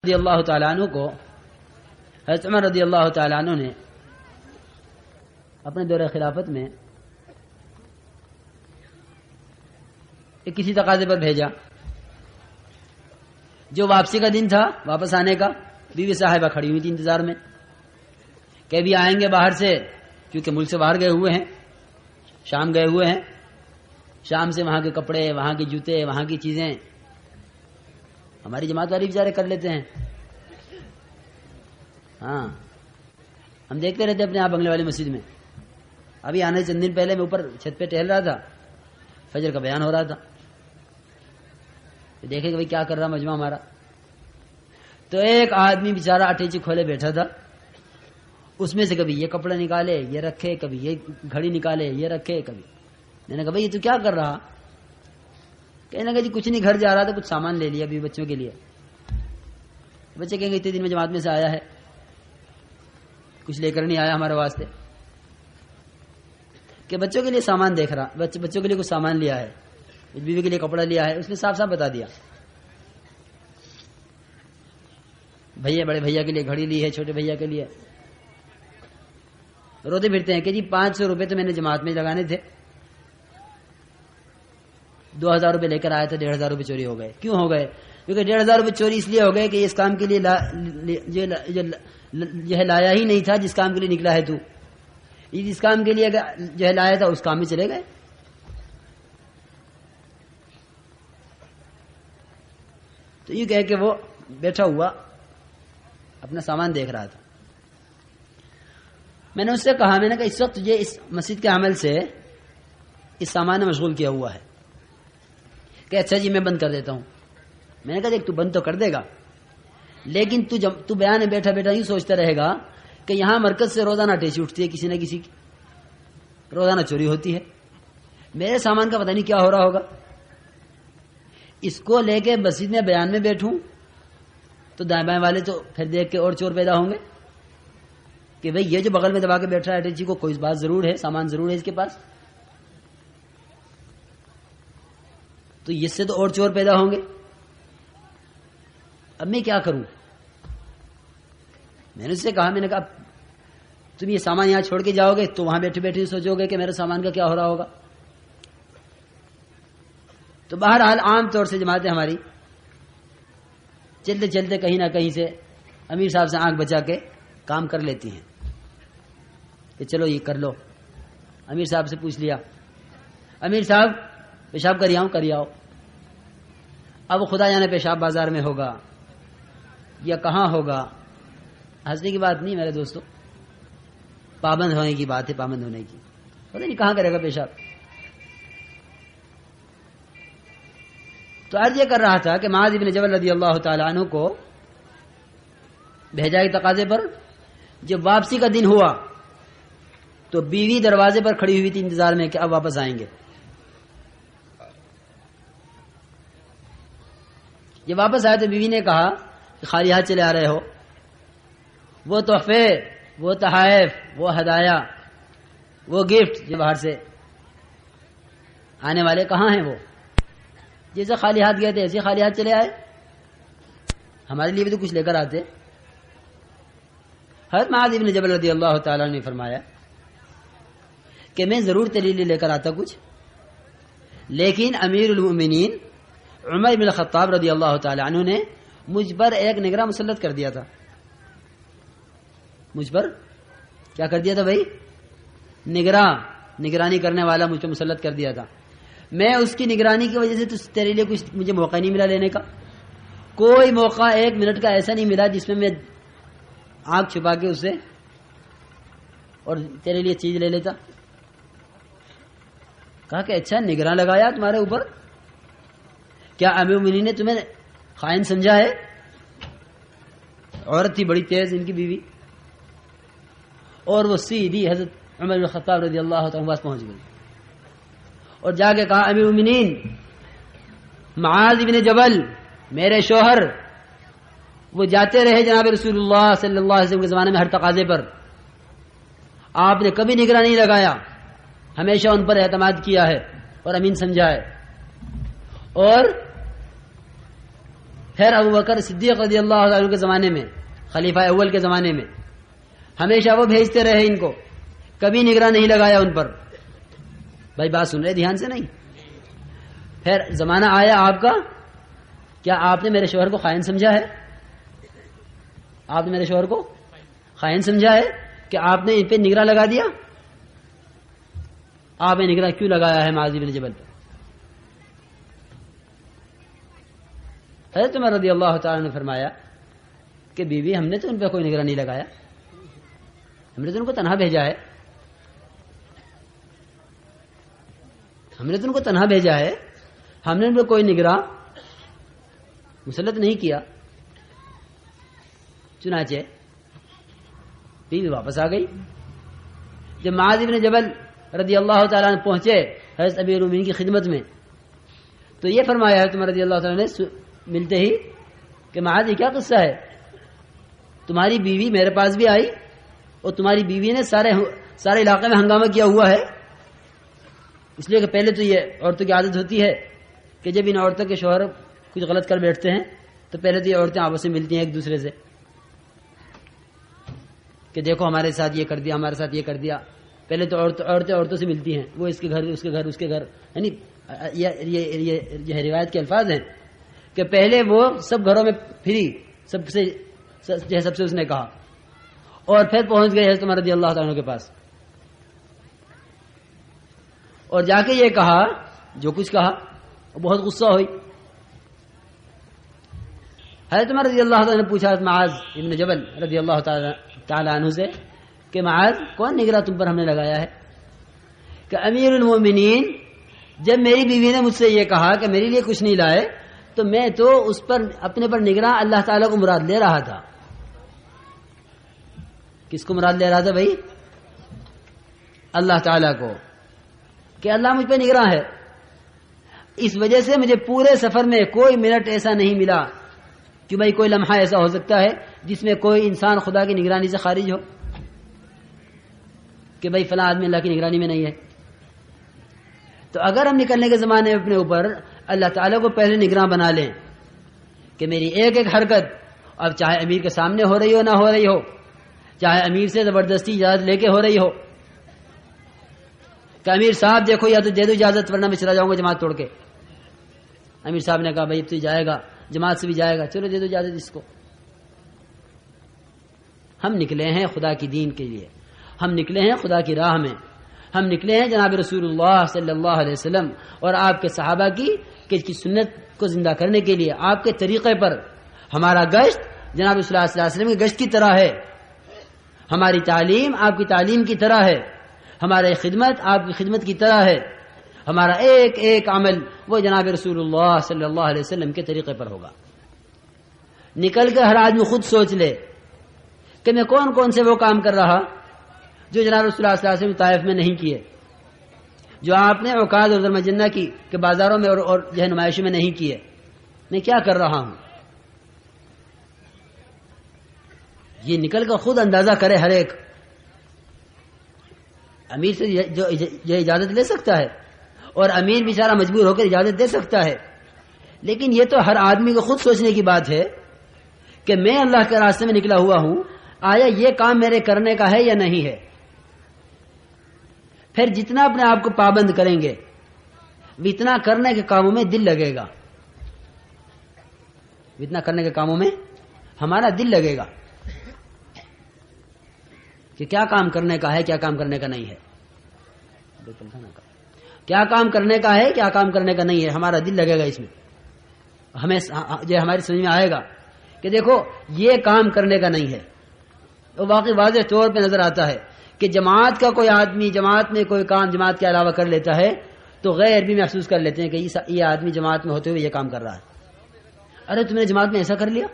رضی اللہ تعالیٰ عنہ کو حضرت عمر رضی اللہ تعالیٰ عنہ نے اپنے دور خلافت میں ایک کسی تقاضے پر بھیجا. جو واپسی کا دن تھا، واپس آنے کا، بیوی صاحبہ کھڑی ہوئی تھی انتظار میں کہ بھی آئیں گے باہر سے، کیونکہ ملک سے باہر گئے ہوئے ہیں، شام گئے ہوئے ہیں. شام سے وہاں کے کپڑے، وہاں کے جوتے، وہاں کی چیزیں ہماری جماعت والی بیچارے کر لیتے ہیں. ہاں، ہم دیکھتے رہتے اپنے آپ بنگلے والی مسجد میں. ابھی آنے چند دن پہلے میں اوپر چھت پہ ٹہل رہا تھا، فجر کا بیان ہو رہا تھا، دیکھے کہ بھائی کیا کر رہا مجمع ہمارا. تو ایک آدمی بیچارہ اٹیچی کھولے بیٹھا تھا، اس میں سے کبھی یہ کپڑے نکالے یہ رکھے، کبھی یہ گھڑی نکالے یہ رکھے. کبھی میں نے کہا بھائی یہ تو کیا کر رہا؟ کہنے لگا جی کچھ نہیں، گھر جا رہا تھا، کچھ سامان لے لیا ابھی بچوں کے لیے. بچے کہیں گے اتنے دن میں جماعت میں سے آیا ہے، کچھ لے کر نہیں آیا ہمارے واسطے. کہ بچوں کے لیے سامان دیکھ رہا، بچوں کے لیے کچھ سامان لیا ہے، بیوی کے لیے کپڑا لیا ہے. اس نے صاف صاف بتا دیا. بھیا بڑے بھیا کے لیے گھڑی لی ہے، چھوٹے بھیا کے لیے. روتے پھرتے ہیں کہ جی 500 روپے تو میں نے جماعت میں لگانے تھے، 2000 روپے لے کر آیا تھا، 1500 روپے چوری ہو گئے. کیوں ہو گئے؟ کیونکہ 1500 روپے چوری اس لیے ہو گئے کہ اس کام کے لیے جو ہے لایا ہی نہیں تھا جس کام کے لیے نکلا ہے تو. جس کام کے لیے جو ہے لایا تھا اس کام میں چلے گئے. تو یہ کہہ کہ وہ بیٹھا ہوا اپنا سامان دیکھ رہا تھا. میں نے اس سے کہا، میں نے کہا اس وقت تجھے اس مسجد کے عمل سے اس سامان نے مشغول کیا ہوا ہے. کہ اچھا جی میں بند کر دیتا ہوں. میں نے کہا دیکھ تو بند تو کر دے گا، لیکن تو بیان میں بیٹھا بیٹھا یوں سوچتا رہے گا کہ یہاں مرکز سے روزانہ ٹیچی اٹھتی ہے کسی نہ کسی کی، روزانہ چوری ہوتی ہے، میرے سامان کا پتہ نہیں کیا ہو رہا ہوگا. اس کو لے کے مسجد میں بیان میں بیٹھوں تو دائیں بائیں والے تو پھر دیکھ کے اور چور پیدا ہوں گے کہ بھئی یہ جو بغل میں دبا کے بیٹھ رہا ہے اٹیچی کو، کوئی بات ضرور ہے، سامان ضرور ہے اس کے پاس. تو اس سے تو اور چور پیدا ہوں گے. اب میں کیا کروں؟ میں نے اس سے کہا، میں نے کہا تم یہ سامان یہاں چھوڑ کے جاؤ گے تو وہاں بیٹھے بیٹھے سوچو گے کہ میرے سامان کا کیا ہو رہا ہوگا. تو بہرحال عام طور سے جماعتیں ہماری چلتے چلتے کہیں نہ کہیں سے امیر صاحب سے آنکھ بچا کے کام کر لیتی ہیں کہ چلو یہ کر لو. امیر صاحب سے پوچھ لیا، امیر صاحب پیشاب کر آؤ. اب خدا جانے پیشاب بازار میں ہوگا یا کہاں ہوگا. ہنسنے کی بات نہیں میرے دوستوں، پابند ہونے کی بات ہے، پابند ہونے کی. پتہ نہیں کہاں کرے گا پیشاب. تو عرض یہ کر رہا تھا کہ معاذ بن جبل رضی اللہ تعالیٰ عنہ کو بھیجا کے تقاضے پر. جب واپسی کا دن ہوا تو بیوی دروازے پر کھڑی ہوئی تھی انتظار میں کہ اب واپس آئیں گے. جب واپس آئے تو بیوی نے کہا کہ خالی ہاتھ چلے آ رہے ہو، وہ تحفے، وہ تحائف، وہ ہدایہ، وہ گفٹ جو باہر سے آنے والے کہاں ہیں؟ وہ جیسے خالی ہاتھ گئے تھے ایسے خالی ہاتھ چلے آئے. ہمارے لیے بھی تو کچھ لے کر آتے. حضرت معاذ بن جبل رضی اللہ تعالیٰ نے فرمایا کہ میں ضرور تیرے لیے لے کر آتا کچھ، لیکن امیر المؤمنین عمر بن الخطاب رضی اللہ تعالیٰ عنہ نے مجھ پر ایک نگراں مسلط کر دیا تھا. مجھ پر کیا کر دیا تھا بھائی؟ نگرانی کرنے والا مجھ پر مسلط کر دیا تھا. میں اس کی نگرانی کی وجہ سے تو تیرے لیے کچھ مجھے موقع نہیں ملا لینے کا. کوئی موقع 1 منٹ کا ایسا نہیں ملا جس میں آنکھ چھپا کے اسے اور تیرے لیے چیز لے لیتا. کہا کہ اچھا نگراں لگایا تمہارے اوپر، کیا امیر المؤمنین نے تمہیں خائن سمجھا ہے؟ عورت تھی بڑی تیز ان کی بیوی، اور وہ سیدھی حضرت عمر بن خطاب رضی اللہ عنہ کے پاس پہنچ گئی اور جا کے کہا امیر المؤمنین معاذ بن جبل میرے شوہر وہ جاتے رہے جناب رسول اللہ صلی اللہ علیہ وسلم کے زمانے میں ہر تقاضے پر، آپ نے کبھی نگراں نہیں لگایا، ہمیشہ ان پر اعتماد کیا ہے اور امین سمجھا ہے. اور پھر ابو بکر صدیق رضی اللہ عنہ کے زمانے میں، خلیفہ اول کے زمانے میں ہمیشہ وہ بھیجتے رہے ان کو، کبھی نگراں نہیں لگایا ان پر. بھائی بات سن رہے دھیان سے نہیں؟ پھر زمانہ آیا آپ کا، کیا آپ نے میرے شوہر کو خائن سمجھا ہے؟ آپ نے میرے شوہر کو خائن سمجھا ہے کہ آپ نے ان پہ نگراں لگا دیا؟ آپ نے نگراں کیوں لگایا ہے معاذ بن جبل پہ؟ حضرت عمر رضی اللہ تعالیٰ نے فرمایا کہ بیوی ہم نے تو ان پہ کوئی نگراں نہیں لگایا، ہم نے تو ان کو تنہا بھیجا ہے، ہم نے تو ان کو تنہا بھیجا ہے، ہم نے ان پہ کوئی نگراں مسلط نہیں کیا. چنانچہ بیوی واپس آ گئی. جب معاذ بن جبل رضی اللہ تعالیٰ عنہ پہنچے حضرت امیر المومنین کی خدمت میں تو یہ فرمایا حضرت عمر رضی اللہ تعالیٰ نے ملتے ہی کہ معاذ یہ کیا قصہ ہے؟ تمہاری بیوی میرے پاس بھی آئی اور تمہاری بیوی نے سارے علاقے میں ہنگامہ کیا ہوا ہے. اس لیے کہ پہلے تو یہ عورتوں کی عادت ہوتی ہے کہ جب ان عورتوں کے شوہر کچھ غلط کر بیٹھتے ہیں تو پہلے تو یہ عورتیں آپس میں ملتی ہیں ایک دوسرے سے کہ دیکھو ہمارے ساتھ یہ کر دیا، ہمارے ساتھ یہ کر دیا. پہلے تو عورتیں عورتوں سے ملتی ہیں، وہ اس کے گھر اس کے گھر اس کے گھر، یعنی یہ روایت کے الفاظ ہیں کہ پہلے وہ سب گھروں میں پھری سب سے اس نے کہا اور پھر پہنچ گئے حضرت عمر رضی اللہ تعالیٰ کے پاس اور جا کے یہ کہا جو کچھ کہا. بہت غصہ ہوئی. حضرت عمر رضی اللہ تعالیٰ نے پوچھا معاذ ابن جبل رضی اللہ تعالیٰ عنہ سے کہ معاذ کون نگراں تم پر ہم نے لگایا ہے؟ کہ امیر المومنین جب میری بیوی نے مجھ سے یہ کہا کہ میرے لیے کچھ نہیں لائے تو میں تو اس پر اپنے پر نگراں اللہ تعالیٰ کو مراد لے رہا تھا. کس کو مراد لے رہا تھا بھائی؟ اللہ تعالیٰ کو، کہ اللہ مجھ پہ نگراں ہے. اس وجہ سے مجھے پورے سفر میں کوئی منٹ ایسا نہیں ملا کہ بھائی کوئی لمحہ ایسا ہو سکتا ہے جس میں کوئی انسان خدا کی نگرانی سے خارج ہو کہ بھائی فلاں آدمی اللہ کی نگرانی میں نہیں ہے. تو اگر ہم نکلنے کے زمانے میں اپنے اوپر اللہ تعالیٰ کو پہلے نگراں بنا لیں کہ میری ایک ایک حرکت، اب چاہے امیر کے سامنے ہو رہی ہو نہ ہو رہی ہو، چاہے امیر سے زبردستی اجازت لے کے ہو رہی ہو کہ امیر صاحب دیکھو یا تو دے دو اجازت ورنہ میں چلا جاؤں گا جماعت توڑ کے. امیر صاحب نے کہا بھائی اب تو جائے گا، جماعت سے بھی جائے گا، چلو دے دو اجازت اس کو. ہم نکلے ہیں خدا کی دین کے لیے، ہم نکلے ہیں خدا کی راہ میں، ہم نکلے ہیں جناب رسول اللہ صلی اللہ علیہ وسلم اور آپ کے صحابہ کی سنت کو زندہ کرنے کے لیے. آپ کے طریقے پر ہمارا گشت جناب رسول اللہ صلی اللہ علیہ وسلم کے گشت کی طرح ہے، ہماری تعلیم آپ کی تعلیم کی طرح ہے، ہماری خدمت آپ کی خدمت کی طرح ہے، ہمارا ایک ایک عمل وہ جناب رسول اللہ صلی اللہ علیہ وسلم کے طریقے پر ہوگا. نکل کر ہر آدمی خود سوچ لے کہ میں کون کون سے وہ کام کر رہا جو جناب رسول اللہ صلی اللہ علیہ وسلم طائف میں نہیں کیے، جو آپ نے عکاظ اور ذوالمجنہ کی کہ بازاروں میں اور جو ہے نمائشوں میں نہیں کیے. میں کیا کر رہا ہوں؟ یہ نکل کر خود اندازہ کرے ہر ایک. امیر سے جو اجازت لے سکتا ہے اور امیر بیچارہ مجبور ہو کر اجازت دے سکتا ہے، لیکن یہ تو ہر آدمی کو خود سوچنے کی بات ہے کہ میں اللہ کے راستے میں نکلا ہوا ہوں، آیا یہ کام میرے کرنے کا ہے یا نہیں ہے. پھر جتنا اپنے آپ کو پابند کریں گے اتنا کرنے کے کاموں میں دل لگے گا، اتنا کرنے کے کاموں میں ہمارا دل لگے گا کہ کیا کام کرنے کا ہے کیا کام کرنے کا نہیں ہے، کیا کام کرنے کا ہے کیا کام کرنے کا نہیں ہے. ہمارا دل لگے گا اس میں، ہمیں جو ہماری سمجھ میں آئے گا کہ دیکھو یہ کام کرنے کا نہیں ہے. تو واقعی واضح طور پہ نظر آتا ہے کہ جماعت کا کوئی آدمی جماعت میں کوئی کام جماعت کے علاوہ کر لیتا ہے تو غیر بھی محسوس کر لیتے ہیں کہ یہ آدمی جماعت میں ہوتے ہوئے یہ کام کر رہا ہے. ارے تم نے جماعت میں ایسا کر لیا،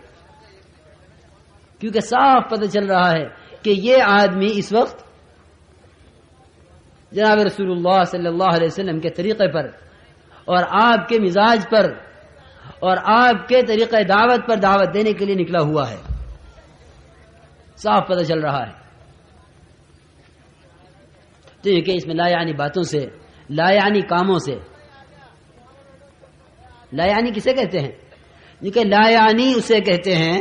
کیونکہ صاف پتہ چل رہا ہے کہ یہ آدمی اس وقت جناب رسول اللہ صلی اللہ علیہ وسلم کے طریقے پر اور آپ کے مزاج پر اور آپ کے طریقہ دعوت پر دعوت دینے کے لیے نکلا ہوا ہے. صاف پتہ چل رہا ہے. تو یہ کہ اس میں لا یعنی باتوں سے، لا یعنی کاموں سے، لا یعنی کسے کہتے ہیں؟ کہ لا یعنی اسے کہتے ہیں،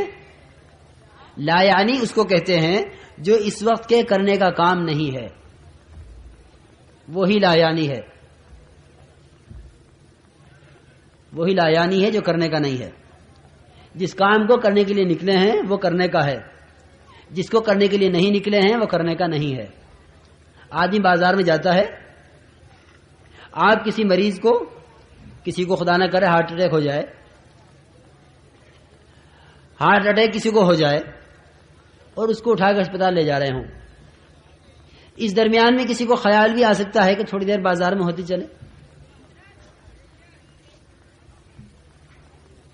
لا یعنی اس کو کہتے ہیں جو اس وقت کے کرنے کا کام نہیں ہے، وہی لا یعنی ہے، وہی لا یعنی ہے جو کرنے کا نہیں ہے۔ جس کام کو کرنے کے لیے نکلے ہیں وہ کرنے کا ہے، جس کو کرنے کے لیے نہیں نکلے ہیں وہ کرنے کا نہیں ہے۔ آدمی بازار میں جاتا ہے، آپ کسی مریض کو، کسی کو خدا نہ کرے ہارٹ اٹیک ہو جائے، ہارٹ اٹیک کسی کو ہو جائے اور اس کو اٹھا کر اسپتال لے جا رہے ہوں، اس درمیان میں کسی کو خیال بھی آ سکتا ہے کہ تھوڑی دیر بازار میں ہوتی چلے،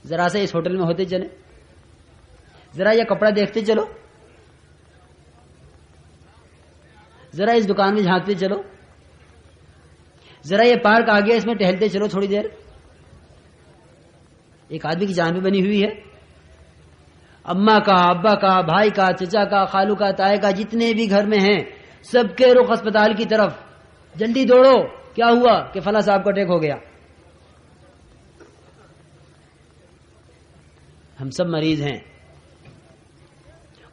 ذرا سے اس ہوٹل میں ہوتے چلے، ذرا یہ کپڑا دیکھتے چلو، ذرا اس دکان میں جھانکتے چلو، ذرا یہ پارک آ گیا اس میں ٹہلتے چلو تھوڑی دیر۔ ایک آدمی کی جان بھی بنی ہوئی ہے، اماں کا، ابا کا، بھائی کا، چچا کا، خالو کا، تائے کا، جتنے بھی گھر میں ہیں سب کے رخ اسپتال کی طرف، جلدی دوڑو، کیا ہوا؟ کہ فلاں صاحب کو اٹیک ہو گیا۔ ہم سب مریض ہیں،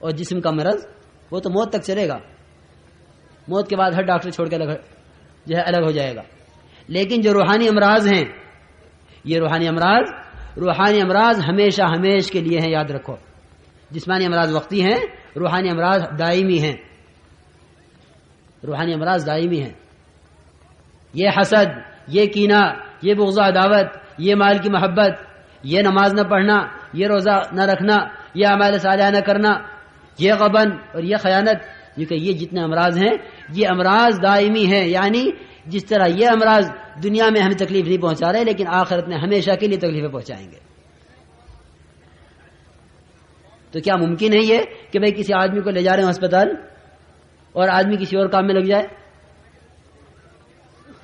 اور جسم کا مرض وہ تو موت تک چلے گا، موت کے بعد ہر ڈاکٹر چھوڑ کے الگ ہو جائے گا، لیکن جو روحانی امراض ہیں، یہ روحانی امراض ہمیشہ ہمیش کے لیے ہیں، یاد رکھو۔ جسمانی امراض وقتی ہیں، روحانی امراض دائمی ہیں، روحانی امراض دائمی ہیں۔ یہ حسد، یہ کینہ، یہ بغض و عداوت، یہ مال کی محبت، یہ نماز نہ پڑھنا، یہ روزہ نہ رکھنا، یہ اعمال صالحہ نہ کرنا، یہ غبن اور یہ خیانت، یہ جتنے امراض ہیں یہ امراض دائمی ہیں، یعنی جس طرح یہ امراض دنیا میں ہمیں تکلیف نہیں پہنچا رہے لیکن آخرت میں ہمیشہ کے لیے تکلیفیں پہنچائیں گے۔ تو کیا ممکن ہے یہ کہ بھئی کسی آدمی کو لے جا رہے ہیں ہسپتال اور آدمی کسی اور کام میں لگ جائے؟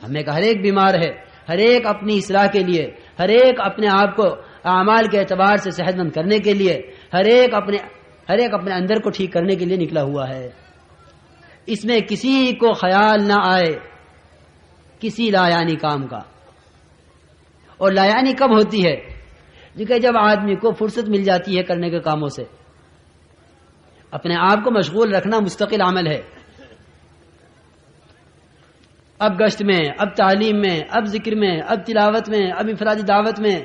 ہمیں ہر ایک بیمار ہے، ہر ایک اپنی اصلاح کے لیے، ہر ایک اپنے آپ کو اعمال کے اعتبار سے صحت مند کرنے کے لیے، ہر ایک اپنے اندر کو ٹھیک کرنے کے لیے نکلا ہوا ہے۔ اس میں کسی کو خیال نہ آئے کسی لا یعنی کام کا۔ اور لا یعنی کب ہوتی ہے؟ کہ جب آدمی کو فرصت مل جاتی ہے کرنے کے کاموں سے۔ اپنے آپ کو مشغول رکھنا مستقل عمل ہے۔ اب گشت میں، اب تعلیم میں، اب ذکر میں، اب تلاوت میں، اب انفرادی دعوت میں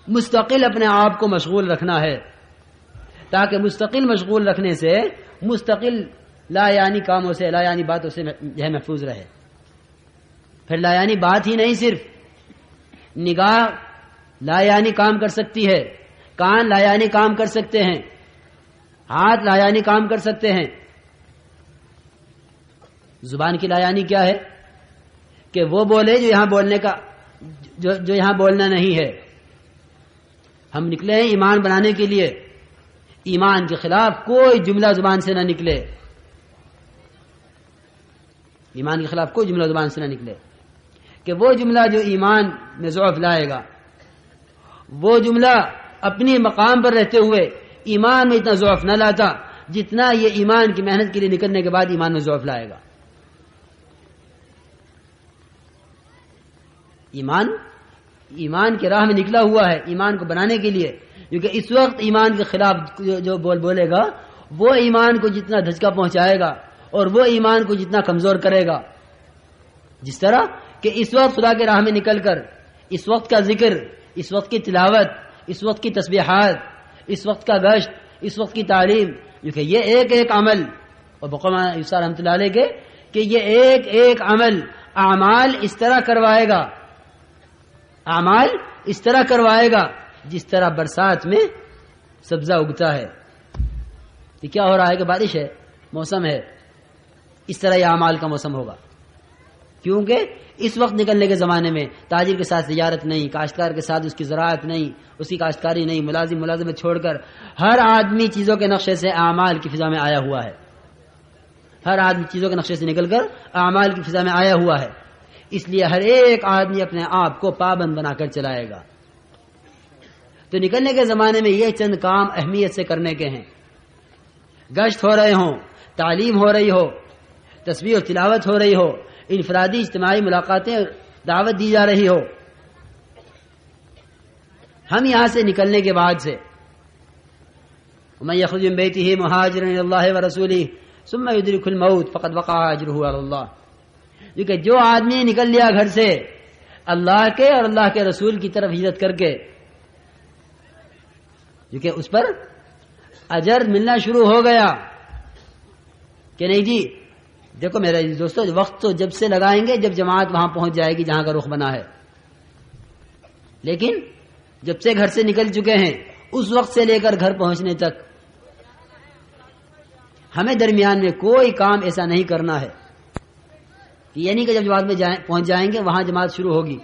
مستقل اپنے آپ کو مشغول رکھنا ہے، تاکہ مستقل مشغول رکھنے سے مستقل لا یعنی کاموں سے، لا یعنی باتوں سے محفوظ رہے۔ پھر لا یعنی بات ہی نہیں، صرف نگاہ لا یعنی کام کر سکتی ہے، کان لا یعنی کام کر سکتے ہیں، ہاتھ لا یعنی کام کر سکتے ہیں۔ زبان کی لا یعنی کیا ہے؟ کہ وہ بولے جو یہاں بولنے کا جو یہاں بولنا نہیں ہے۔ ہم نکلے ہیں ایمان بنانے کے لیے، ایمان کے خلاف کوئی جملہ زبان سے نہ نکلے، ایمان کے خلاف کوئی جملہ زبان سے نہ نکلے، کہ وہ جملہ جو ایمان میں ضعف لائے گا، وہ جملہ اپنی مقام پر رہتے ہوئے ایمان میں اتنا ضعف نہ لاتا جتنا یہ ایمان کی محنت کے لیے نکلنے کے بعد ایمان میں ضعف لائے گا۔ ایمان کی راہ میں نکلا ہوا ہے ایمان کو بنانے کے لیے، کیونکہ اس وقت ایمان کے خلاف جو بولے گا وہ ایمان کو جتنا دھچکا پہنچائے گا اور وہ ایمان کو جتنا کمزور کرے گا۔ جس طرح کہ اس وقت خدا کے راہ میں نکل کر اس وقت کا ذکر، اس وقت کی تلاوت، اس وقت کی تسبیحات، اس وقت کا گشت، اس وقت کی تعلیم، کیونکہ یہ ایک ایک عمل، اور بقومہ یوسف رحمۃ اللہ علیہ کے کہ یہ ایک ایک عمل اعمال اس طرح کروائے گا، اعمال اس طرح کروائے گا جس طرح برسات میں سبزہ اگتا ہے۔ تو کیا ہو رہا ہے کہ بارش ہے، موسم ہے، اس طرح یہ اعمال کا موسم ہوگا، کیونکہ اس وقت نکلنے کے زمانے میں تاجر کے ساتھ تجارت نہیں، کاشتکار کے ساتھ اس کی زراعت نہیں، اس کی کاشتکاری نہیں، ملازمت چھوڑ کر ہر آدمی چیزوں کے نقشے سے اعمال کی فضا میں آیا ہوا ہے، ہر آدمی چیزوں کے نقشے سے نکل کر اعمال کی فضا میں آیا ہوا ہے۔ اس لیے ہر ایک آدمی اپنے آپ کو پابند بنا کر چلائے گا۔ تو نکلنے کے زمانے میں یہ چند کام اہمیت سے کرنے کے ہیں، گشت ہو رہے ہوں، تعلیم ہو رہی ہو، تسبیح و تلاوت ہو رہی ہو، انفرادی اجتماعی ملاقاتیں، دعوت دی جا رہی ہو، ہم یہاں سے نکلنے کے بعد سے ومن یخرج من بیتہ مہاجرا الی اللہ ورسولہ ثم یدرکہ الموت فقد وقع اجرہ علی اللہ، کیونکہ جو آدمی نکل لیا گھر سے اللہ کے اور اللہ کے رسول کی طرف ہجرت کر کے، کیونکہ اس پر اجر ملنا شروع ہو گیا کہ نہیں جی دیکھو میرے دوستو، وقت تو جب سے لگائیں گے جب جماعت وہاں پہنچ جائے گی جہاں کا رخ بنا ہے، لیکن جب سے گھر سے نکل چکے ہیں اس وقت سے لے کر گھر پہنچنے تک ہمیں درمیان میں کوئی کام ایسا نہیں کرنا ہے کہ یعنی کہ جب جماعت میں پہنچ جائیں گے وہاں جماعت شروع ہوگی،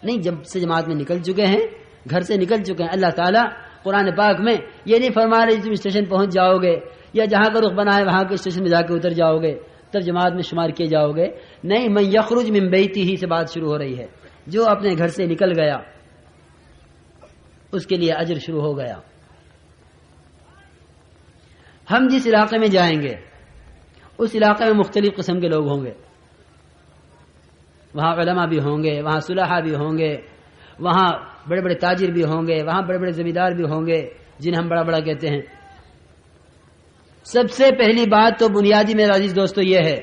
نہیں، جب سے جماعت میں نکل چکے ہیں، گھر سے نکل چکے ہیں، اللہ تعالیٰ قرآن پاک میں یہ نہیں فرما رہے تم اسٹیشن پہنچ جاؤ گے یا جہاں کا رخ بنا ہے وہاں کے اسٹیشن میں جا کے اتر جاؤ گے تب جماعت میں شمار کیے جاؤ گے، نہیں، من یخرج من بیتہ سے بات شروع ہو رہی ہے، جو اپنے گھر سے نکل گیا اس کے لیے اجر شروع ہو گیا۔ ہم جس علاقے میں جائیں گے اس علاقے میں مختلف قسم کے لوگ ہوں گے، وہاں علماء بھی ہوں گے، وہاں صلحاء بھی ہوں گے، وہاں بڑے بڑے تاجر بھی ہوں گے، وہاں بڑے بڑے زمیندار بھی ہوں گے جنہیں ہم بڑا بڑا کہتے ہیں۔ سب سے پہلی بات تو بنیادی میرے عزیز دوستو یہ ہے،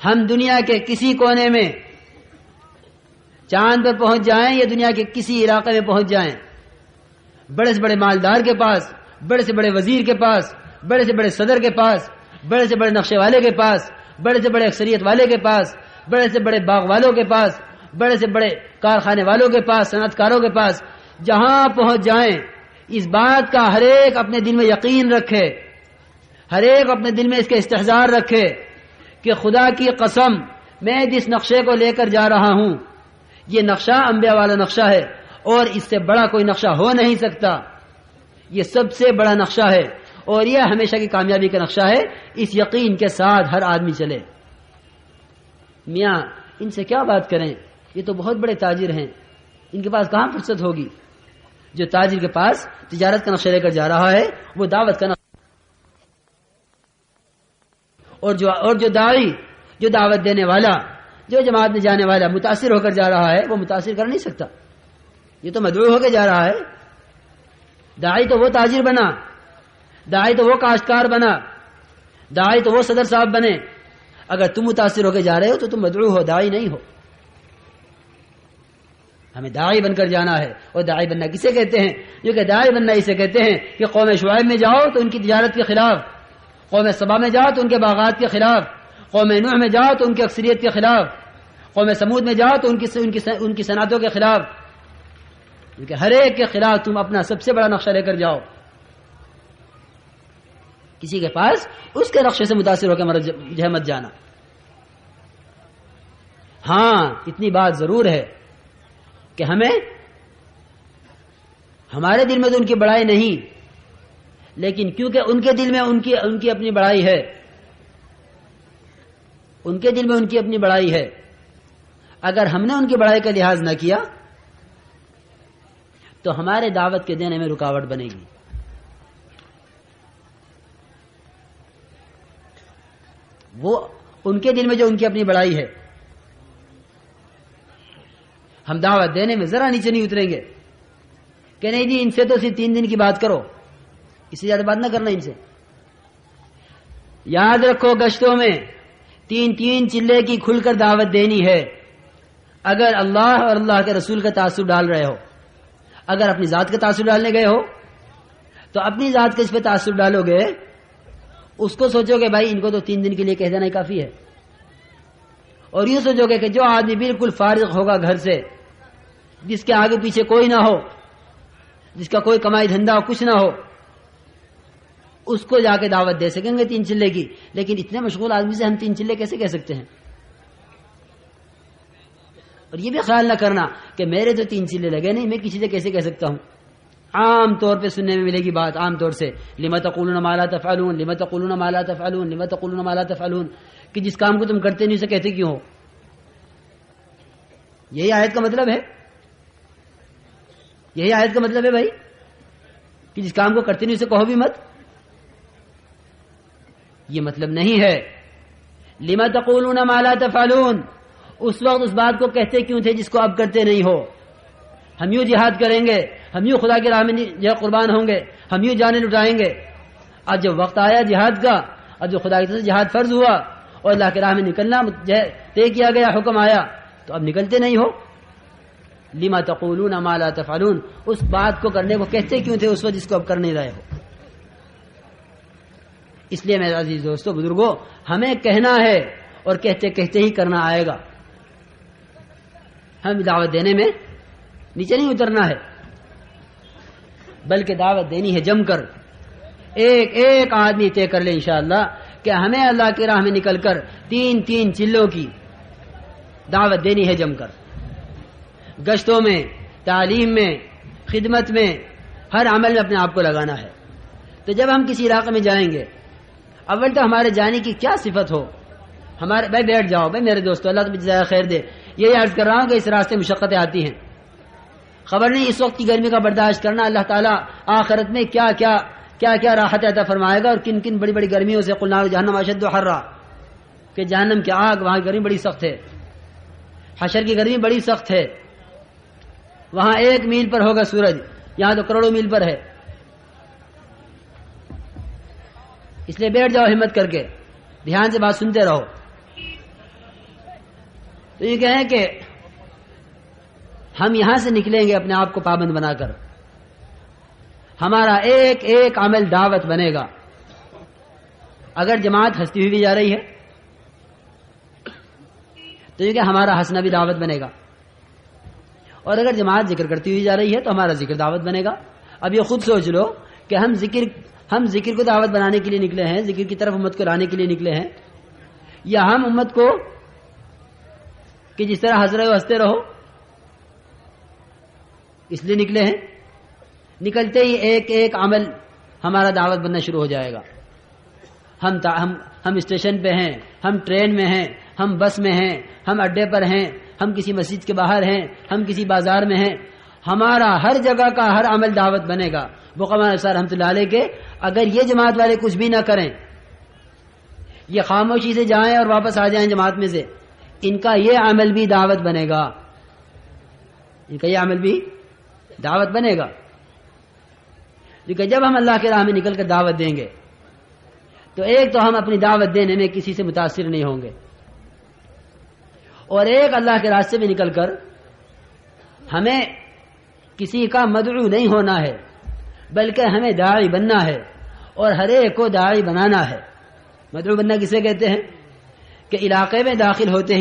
ہم دنیا کے کسی کونے میں چاند پر پہنچ جائیں یا دنیا کے کسی علاقے میں پہنچ جائیں، بڑے سے بڑے مالدار کے پاس، بڑے سے بڑے وزیر کے پاس، بڑے سے بڑے صدر کے پاس، بڑے سے بڑے نقشے والے کے پاس، بڑے سے بڑے اکثریت والے کے پاس، بڑے سے بڑے باغ والوں کے پاس، بڑے سے بڑے کارخانے والوں کے پاس، صنعت کاروں کے پاس، جہاں پہنچ جائیں اس بات کا ہر ایک اپنے دل میں یقین رکھے، ہر ایک اپنے دل میں اس کے استحضار رکھے کہ خدا کی قسم میں جس نقشے کو لے کر جا رہا ہوں یہ نقشہ انبیاء والا نقشہ ہے اور اس سے بڑا کوئی نقشہ ہو نہیں سکتا، یہ سب سے بڑا نقشہ ہے اور یہ ہمیشہ کی کامیابی کا نقشہ ہے، اس یقین کے ساتھ ہر آدمی چلے۔ میاں ان سے کیا بات کریں، یہ تو بہت بڑے تاجر ہیں، ان کے پاس کہاں فرصت ہوگی؟ جو تاجر کے پاس تجارت کا نقشہ لے کر جا رہا ہے وہ دعوت کا نقشہ، اور جو داعی، جو دعوت دینے والا، جو جماعت میں جانے والا متاثر ہو کر جا رہا ہے وہ متاثر کر نہیں سکتا، یہ تو مدعو ہو کے جا رہا ہے۔ داعی تو وہ تاجر بنا، داعی تو وہ کاشتکار بنا، داعی تو وہ صدر صاحب بنے، اگر تم متاثر ہو کے جا رہے ہو تو تم مدعو ہو، داعی نہیں ہو۔ ہمیں داعی بن کر جانا ہے، اور داعی بننا کسے کہتے ہیں؟ جو کہ داعی بننا اسے کہتے ہیں کہ قوم شعیب میں جاؤ تو ان کی تجارت کے خلاف، قوم سبا میں جاؤ تو ان کے باغات کے خلاف، قوم نوح میں جاؤ تو ان کی اکثریت کے خلاف، قوم سمود میں جاؤ تو ان کی صنعتوں کے خلاف، کیونکہ ہر ایک کے خلاف تم اپنا سب سے بڑا نقشہ لے کر جاؤ، کسی کے پاس اس کے نقشے سے متاثر ہو کے مت جانا۔ ہاں اتنی بات ضرور ہے کہ ہمارے دل میں تو ان کی بڑائی نہیں، لیکن کیونکہ ان کے دل میں ان کی اپنی بڑائی ہے، ان کے دل میں ان کی اپنی بڑائی ہے، اگر ہم نے ان کی بڑائی کا لحاظ نہ کیا تو ہمارے دعوت کے دینے میں رکاوٹ بنے گی۔ وہ ان کے دل میں جو ان کی اپنی بڑائی ہے، ہم دعوت دینے میں ذرا نیچے نہیں اتریں گے کہ نہیں جی ان سے تو صرف 3 دن کی بات کرو، اس سے زیادہ بات نہ کرنا ان سے۔ یاد رکھو گشتوں میں 3 چلے کی کھل کر دعوت دینی ہے۔ اگر اللہ اور اللہ کے رسول کا تعصب ڈال رہے ہو، اگر اپنی ذات کا تعصب ڈالنے گئے ہو تو اپنی ذات کے اس پہ تعصب ڈالو گے، اس کو سوچو کہ بھائی ان کو تو 3 دن کے لیے کہہ دینا ہی کافی ہے، اور یوں سوچو گے کہ جو آدمی بالکل فارغ ہوگا گھر سے، جس کے آگے پیچھے کوئی نہ ہو، جس کا کوئی کمائی دھندا کچھ نہ ہو، اس کو جا کے دعوت دے سکیں گے 3 چلے کی، لیکن اتنے مشغول آدمی سے ہم 3 چلے کیسے کہہ سکتے ہیں؟ اور یہ بھی خیال نہ کرنا کہ میرے تو 3 چلے لگے نہیں، میں کسی سے کیسے کہہ سکتا ہوں۔ عام طور پہ سننے میں ملے گی بات، عام طور سے لِمَ تَقُولُونَ مَا لَا تَفْعَلُونَ لِمَ تَقُولُونَ مَا لَا تَفْعَلُونَ لِمَ تَقُولُونَ مَا لَا تَفْعَلُونَ، کہ جس کام کو تم کرتے نہیں اسے کہتے کیوں ہو؟ یہی آیت کا مطلب ہے، یہی آیت کا مطلب ہے بھائی کہ جس کام کو کرتے نہیں اسے کہو بھی مت، یہ مطلب نہیں ہے۔ لِمَ تَقُولُونَ مَا لَا تَفْعَلُونَ، اس وقت اس بات کو کہتے کیوں تھے جس کو اب کرتے نہیں ہو؟ ہم یوں جہاد کریں گے، ہم یوں خدا کی راہ میں جو قربان ہوں گے، ہم یوں جانیں لٹائیں گے. اب جب وقت آیا جہاد کا، اب جو خدا کی طرف سے جہاد فرض ہوا اور اللہ کی راہ میں نکلنا طے کیا گیا، حکم آیا، تو اب نکلتے نہیں ہو. لما تقولون ما لا تفعلون، اس بات کو کرنے کو کہتے کیوں تھے اس وقت جس کو اب کر نہیں رہے ہو. اس لیے میرے عزیز دوستو بزرگوں، ہمیں کہنا ہے اور کہتے کہتے ہی کرنا آئے گا. ہم دعوت دینے میں نیچے نہیں اترنا ہے، بلکہ دعوت دینی ہے جم کر. ایک ایک آدمی طے کر لے انشاءاللہ کہ ہمیں اللہ کی راہ میں نکل کر 3 چلوں کی دعوت دینی ہے جم کر. گشتوں میں، تعلیم میں، خدمت میں، ہر عمل میں اپنے آپ کو لگانا ہے. تو جب ہم کسی علاقے میں جائیں گے، اول تو ہمارے جانے کی کیا صفت ہو. ہمارے بھائی بیٹھ جاؤ بھائی میرے دوستو، اللہ تمہیں جزائے خیر دے. یہی عرض کر رہا ہوں کہ اس راستے مشقتیں آتی ہیں، خبر نہیں اس وقت کی گرمی کا برداشت کرنا اللہ تعالیٰ آخرت میں کیا کیا راحت عطا فرمائے گا، اور کن کن بڑی بڑی گرمیوں سے. قل نار جہنم اشد حرا، کہ جہنم کی آگ وہاں کی گرمی بڑی سخت ہے، حشر کی گرمی بڑی سخت ہے. وہاں 1 میل پر ہوگا سورج، یہاں تو کروڑوں میل پر ہے. اس لیے بیٹھ جاؤ ہمت کر کے، دھیان سے بات سنتے رہو. تو یہ کہیں کہ ہم یہاں سے نکلیں گے اپنے آپ کو پابند بنا کر. ہمارا ایک ایک عمل دعوت بنے گا. اگر جماعت ہنستی ہوئی بھی جا رہی ہے تو یہ کہ ہمارا ہنسنا بھی دعوت بنے گا، اور اگر جماعت ذکر کرتی ہوئی جا رہی ہے تو ہمارا ذکر دعوت بنے گا. اب یہ خود سوچ لو کہ ہم ذکر کو دعوت بنانے کے لیے نکلے ہیں، ذکر کی طرف امت کو لانے کے لیے نکلے ہیں، یا ہم امت کو کہ جس طرح ہنس رہے ہو ہنستے رہو اس لیے نکلے ہیں. نکلتے ہی ایک ایک عمل ہمارا دعوت بننا شروع ہو جائے گا. ہم اسٹیشن پہ ہیں، ہم ٹرین میں ہیں، ہم بس میں ہیں، ہم اڈے پر ہیں، ہم کسی مسجد کے باہر ہیں، ہم کسی بازار میں ہیں، ہمارا ہر جگہ کا ہر عمل دعوت بنے گا. بقمان صاحب رحمۃ اللہ علیہ کے اگر یہ جماعت والے کچھ بھی نہ کریں، یہ خاموشی سے جائیں اور واپس آ جائیں جماعت میں سے، ان کا یہ عمل بھی دعوت بنے گا. ان کا یہ عمل بھی دعوت بنے گا. کیونکہ جب ہم اللہ کی راہ میں نکل کر دعوت دیں گے تو ایک تو ہم اپنی دعوت دینے میں کسی سے متاثر نہیں ہوں گے، اور ایک اللہ کے راستے میں نکل کر ہمیں کسی کا مدعو نہیں ہونا ہے، بلکہ ہمیں داعی بننا ہے اور ہر ایک کو داعی بنانا ہے. مدعو بننا کسے کہتے ہیں؟ کہ علاقے میں داخل ہوتے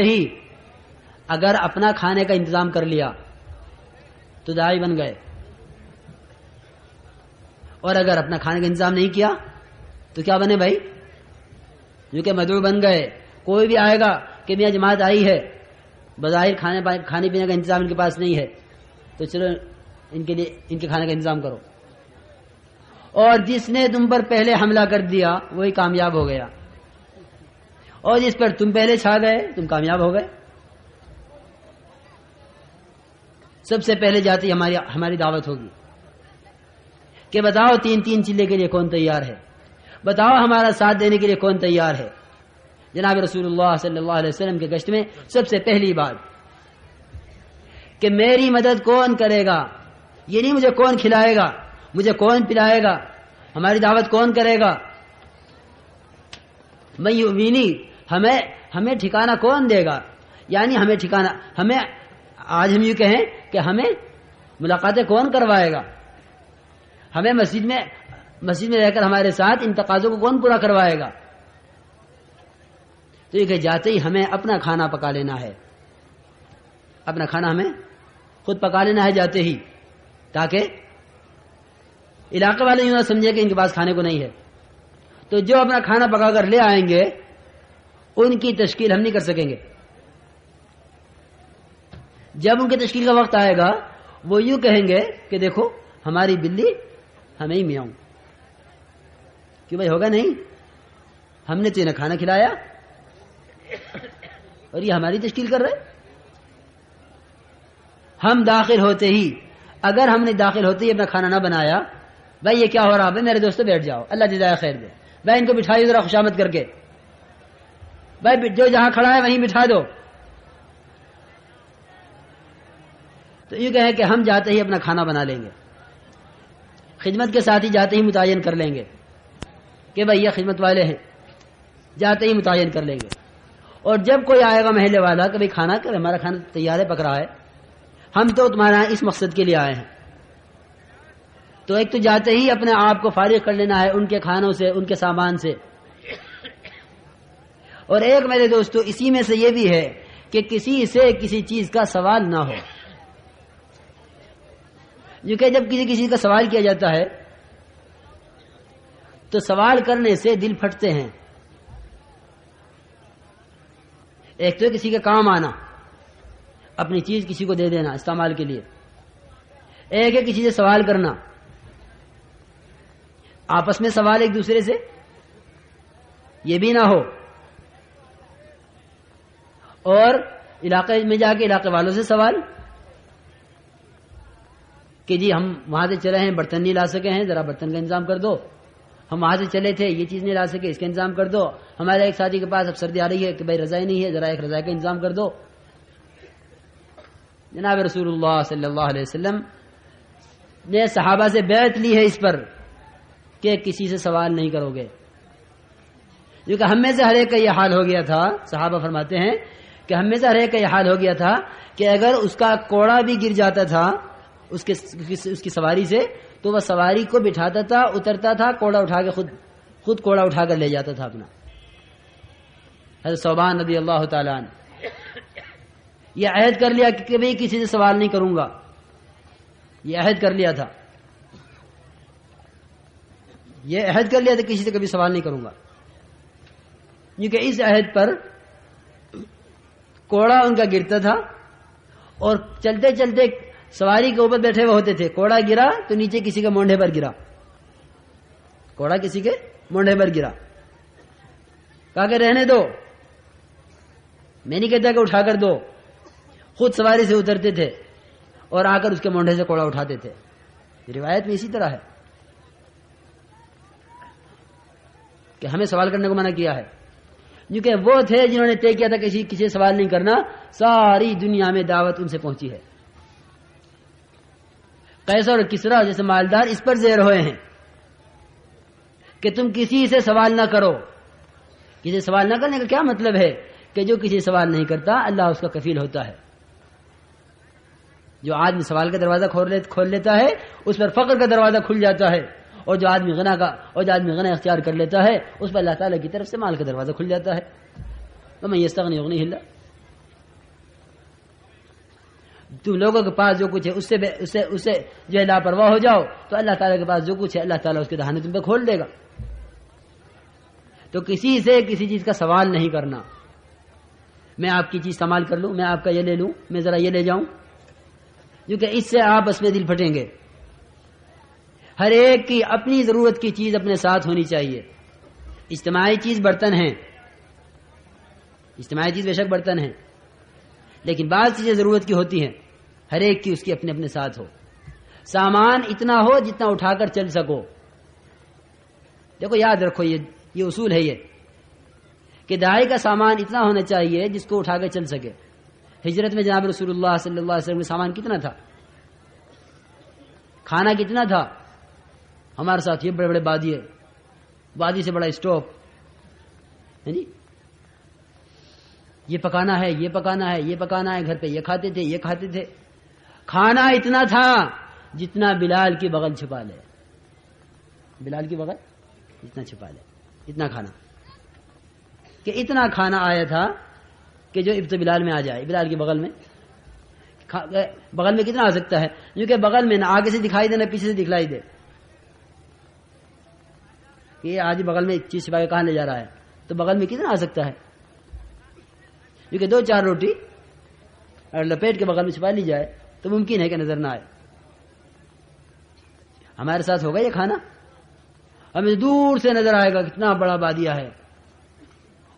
ہی اگر اپنا کھانے کا انتظام کر لیا تو داعی بن گئے، اور اگر اپنا کھانے کا انتظام نہیں کیا تو کیا بنے بھائی؟ جو کہ مدعو بن گئے. کوئی بھی آئے گا کہ میاں جماعت آئی ہے، بظاہر کھانے پینے کا انتظام ان کے پاس نہیں ہے، تو چلو ان کے کھانے کا انتظام کرو. اور جس نے تم پر پہلے حملہ کر دیا وہی کامیاب ہو گیا، اور جس پر تم پہلے چھا گئے تم کامیاب ہو گئے. سب سے پہلے جاتی ہماری دعوت ہوگی کہ بتاؤ 3 چلے کے لیے کون تیار ہے، بتاؤ ہمارا ساتھ دینے کے لیے کون تیار ہے. جناب رسول اللہ صلی اللہ علیہ وسلم کے گشت میں سب سے پہلی بات کہ میری مدد کون کرے گا، یہ نہیں مجھے کون کھلائے گا، مجھے کون پلائے گا، ہماری دعوت کون کرے گا. میں یؤمنی، ہمیں ٹھکانہ کون دے گا، یعنی ہمیں آج ہم یوں کہیں کہ ہمیں ملاقاتیں کون کروائے گا، ہمیں مسجد میں رہ کر ہمارے ساتھ ان تقاضوں کو کون پورا کروائے گا. تو یہ کہ جاتے ہی ہمیں اپنا کھانا پکا لینا ہے، اپنا کھانا ہمیں خود پکا لینا ہے جاتے ہی، تاکہ علاقے والے یوں نہ سمجھے کہ ان کے پاس کھانے کو نہیں ہے. تو جو اپنا کھانا پکا کر لے آئیں گے ان کی تشکیل ہم نہیں کر سکیں گے. جب ان کی تشکیل کا وقت آئے گا وہ یوں کہیں گے کہ دیکھو ہماری بلی ہمیں ہی میاؤں، کیوں بھائی ہوگا نہیں، ہم نے تو انہیں کھانا کھلایا اور یہ ہماری تشکیل کر رہے. ہم داخل ہوتے ہی اپنا کھانا نہ بنایا، بھائی یہ کیا ہو رہا ہے، میرے دوستو بیٹھ جاؤ اللہ جزائے خیر دے، بھائی ان کو بٹھائیے ذرا خوشامد کر کے، بھائی جو جہاں کھڑا ہے وہیں بٹھا دو. تو یہ کہے کہ ہم جاتے ہی اپنا کھانا بنا لیں گے، خدمت کے ساتھ ہی جاتے ہی متعین کر لیں گے کہ بھائی یہ خدمت والے ہیں، جاتے ہی متعین کر لیں گے. اور جب کوئی آئے گا محلے والا کہ بھائی کھانا کہ ہمارا کھانا تیار ہے، پک رہا ہے، ہم تو تمہارے یہاں اس مقصد کے لیے آئے ہیں، تو ایک تو جاتے ہی اپنے آپ کو فارغ کر لینا ہے ان کے کھانوں سے، ان کے سامان سے. اور ایک میرے دوستو اسی میں سے یہ بھی ہے کہ کسی سے کسی چیز کا سوال نہ ہو. جو کہ جب کسی چیز کا سوال کیا جاتا ہے تو سوال کرنے سے دل پھٹتے ہیں. ایک تو کسی کے کام آنا، اپنی چیز کسی کو دے دینا استعمال کے لیے، ایک ہے کسی سے سوال کرنا، آپس میں سوال ایک دوسرے سے یہ بھی نہ ہو، اور علاقے میں جا کے علاقے والوں سے سوال کہ جی ہم وہاں سے چلے ہیں، برتن نہیں لا سکے ہیں، ذرا برتن کا انتظام کر دو. ہم وہاں سے چلے تھے، یہ چیز نہیں لا سکے، اس کا انتظام کر دو. ہمارے ایک ساتھی کے پاس اب سردی آ رہی ہے کہ بھائی رضائی نہیں ہے، ذرا ایک رضائی کا انتظام کر دو. جناب رسول اللہ صلی اللہ علیہ وسلم نے صحابہ سے بیعت لی ہے اس پر کہ کسی سے سوال نہیں کرو گے، کیونکہ ہم میں سے ہر ایک کا یہ حال ہو گیا تھا. صحابہ فرماتے ہیں کہ ہم میں سے ہر ایک کا یہ حال ہو گیا تھا کہ اگر اس کا کوڑا بھی گر جاتا تھا اس کی سواری سے تو وہ سواری کو بٹھاتا تھا، اترتا تھا، کوڑا اٹھا کے خود کوڑا اٹھا کر لے جاتا تھا اپنا. حضرت ثوبان رضی اللہ تعالیٰ عنہ یہ عہد کر لیا کہ بھئی کسی سے سوال نہیں کروں گا، یہ عہد کر لیا تھا، یہ عہد کر لیا تھا کسی سے کبھی سوال نہیں کروں گا. کیونکہ اس عہد پر کوڑا ان کا گرتا تھا اور چلتے چلتے سواری کے اوپر بیٹھے ہوئے ہوتے تھے، کوڑا گرا تو نیچے کسی کے مونڈے پر گرا، کوڑا کسی کے مونڈے پر گرا، کہا کہ رہنے دو، میں نہیں کہتا کہ اٹھا کر دو. خود سواری سے اترتے تھے اور آ کر اس کے مونڈے سے کوڑا اٹھاتے تھے. روایت میں اسی طرح ہے کہ ہمیں سوال کرنے کو منع کیا ہے، کیونکہ وہ تھے جنہوں نے طے کیا تھا کسی سے سوال نہیں کرنا. ساری دنیا میں دعوت ان سے پہنچی ہے. قیصر اور کسریٰ جیسے مالدار اس پر زیر ہوئے ہیں کہ تم کسی سے سوال نہ کرو. کسی سے سوال نہ کرنے کا کیا مطلب ہے کہ جو کسی سے سوال نہیں کرتا اللہ اس کا کفیل ہوتا ہے. جو آدمی سوال کا دروازہ کھول لیتا ہے اس پر فقر کا دروازہ کھل جاتا ہے، اور جو آدمی غنا اختیار کر لیتا ہے اس پر اللہ تعالیٰ کی طرف سے مال کا دروازہ کھل جاتا ہے. وَمَن يَسْتَغْنِ يُغْنِهِ اللَّهُ. تم لوگوں کے پاس جو کچھ ہے اس سے جو ہے لاپرواہ ہو جاؤ تو اللہ تعالیٰ کے پاس جو کچھ ہے اللہ تعالیٰ اس کے دہانے تم پہ کھول دے گا. تو کسی سے کسی چیز کا سوال نہیں کرنا. میں آپ کی چیز استعمال کر لوں، میں آپ کا یہ لے لوں، میں ذرا یہ لے جاؤں، کیونکہ اس سے آپس میں دل پھٹیں گے. ہر ایک کی اپنی ضرورت کی چیز اپنے ساتھ ہونی چاہیے. اجتماعی چیز برتن ہیں، اجتماعی چیز بے شک برتن ہیں، لیکن بعض چیزیں ضرورت کی ہوتی ہیں، ہر ایک کی اس کی اپنے اپنے ساتھ ہو. سامان اتنا ہو جتنا اٹھا کر چل سکو. دیکھو یاد رکھو یہ اصول ہے یہ کہ داعی کا سامان اتنا ہونا چاہیے جس کو اٹھا کر چل سکے. ہجرت میں جناب رسول اللہ صلی اللہ علیہ وسلم کا سامان کتنا تھا، کھانا کتنا تھا. ہمارے ساتھ یہ بڑے بڑے وادی سے بڑا اسٹوپ، یہ پکانا ہے، یہ پکانا ہے، یہ پکانا ہے، گھر پہ یہ کھاتے تھے، یہ کھاتے تھے. کھانا اتنا تھا جتنا بلال کی بغل چھپا لے، بلال کی بغل اتنا چھپا لے، اتنا کھانا. کہ اتنا کھانا آیا تھا کہ جو اب تو بلال میں آ جائے، بلال کی بغل میں کتنا آ سکتا ہے، کیونکہ بغل میں نہ آگے سے دکھائی دے نہ پیچھے سے دکھلائی دے کہ یہ آج بغل میں ایک چیز چھپا کے کہاں لے جا رہا ہے، تو بغل میں کتنا آ سکتا ہے. کیونکہ 2-4 روٹی اور لپیٹ کے بغل میں چھپا لی جائے تو ممکن ہے کہ نظر نہ آئے. ہمارے ساتھ ہوگا یہ کھانا، ہمیں دور سے نظر آئے گا کتنا بڑا بادیہ ہے.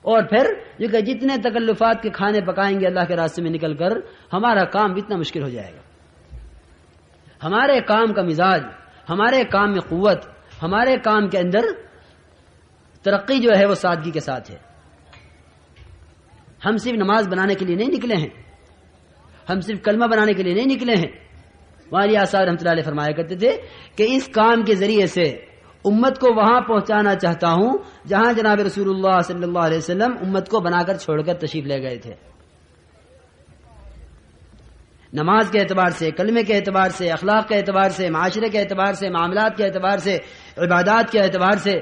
اور پھر یہ کہ جتنے تکلفات کے کھانے پکائیں گے اللہ کے راستے میں نکل کر ہمارا کام اتنا مشکل ہو جائے گا. ہمارے کام کا مزاج، ہمارے کام میں قوت، ہمارے کام کے اندر ترقی جو ہے وہ سادگی کے ساتھ ہے. ہم صرف نماز بنانے کے لیے نہیں نکلے ہیں، ہم صرف کلمہ بنانے کے لیے نہیں نکلے ہیں. والی آثار رحمۃ اللہ علیہ فرمایا کرتے تھے کہ اس کام کے ذریعے سے امت کو وہاں پہنچانا چاہتا ہوں جہاں جناب رسول اللہ صلی اللہ علیہ وسلم امت کو بنا کر چھوڑ کر تشریف لے گئے تھے. نماز کے اعتبار سے، کلمے کے اعتبار سے، اخلاق کے اعتبار سے، معاشرے کے اعتبار سے، معاملات کے اعتبار سے، عبادات کے اعتبار سے